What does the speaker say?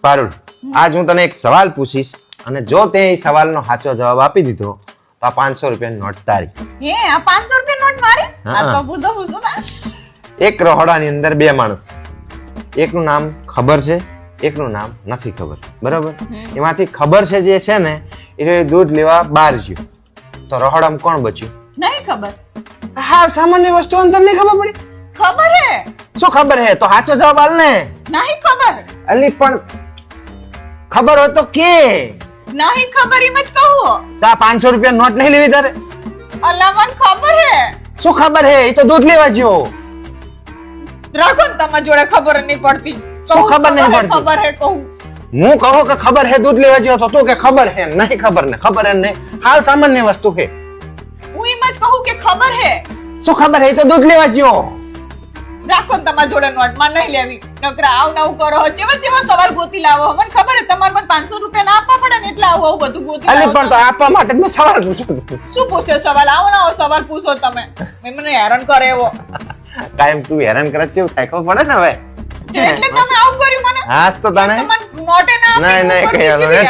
પારુલ, આજ હું તને એક સવાલ પૂછીશ અને જો તે એ સવાલનો સાચો જવાબ આપી દીધો તો આ 500 રૂપિયાની નોટ તારી. હે આ 500 રૂપિયા નોટ મારી? હા. આ તો પૂછો તા. એક રહોડાની અંદર બે માણસ, એકનું નામ ખબર છે, એકનું નામ નથી ખબર, બરાબર? એમાંથી ખબર છે જે છે ને એ દૂધ લેવા બહાર ગયો, તો રહોડામાં કોણ બચ્યું? નહીં ખબર. હા, સામાન્ય વસ્તુ અંદર નહીં ખબર પડી. ખબર હે? શું ખબર હે? તો સાચો જવાબ આલ ને. નહીં ખબર. અલી પણ ખબર હોય તો કે. નહીં ખબર એમ જ કહું. તો આ 500 રૂપિયા નોટ નહીં લેવી તારે? અલ્લા મને ખબર હે. શું ખબર હે? એ તો દૂધ લેવા ગયો. રાખો ને તમારા જોડે ખબર નહીં પડતી. શું ખબર નહીં પડતી? ખબર હે કહું. હું કહું કે ખબર હે દૂધ લેવા ગયો તો તું કે ખબર હે નહીં ખબર ને ખબર હે નહીં. હાલ સામાન્ય વસ્તુ હે. હું એમ જ કહું કે ખબર હે. શું ખબર હે? એ તો દૂધ લેવા ગયો. રાખો ને તમારા જોડે નોટ માં નહીં લેવી. નકરા આવ નવું કરો ચેવા ચેવા સવાલ ગોતી લાવો. મને ખબર હે તમારે મને 500 રૂપિયા ના આપવા પડે ને એટલે આવું બધું ગોતી અલી લાવો. પણ તો આપવા માટે જ મેં સવાલ પૂછ્યો હતો. શું પૂછે સવાલ? આવો ના આવો સવાલ પૂછો તમે. મને હેરાન કરે એવો. કાયમ તું હેરાન કરે છે એવું થાય ખબર પડે ને હવે. એટલે તમે આવું કર્યું મને. હાસ તો તને તમને નોટે ના આપી, નહીં હું નહીં કરતી કઈ કેવી હાલો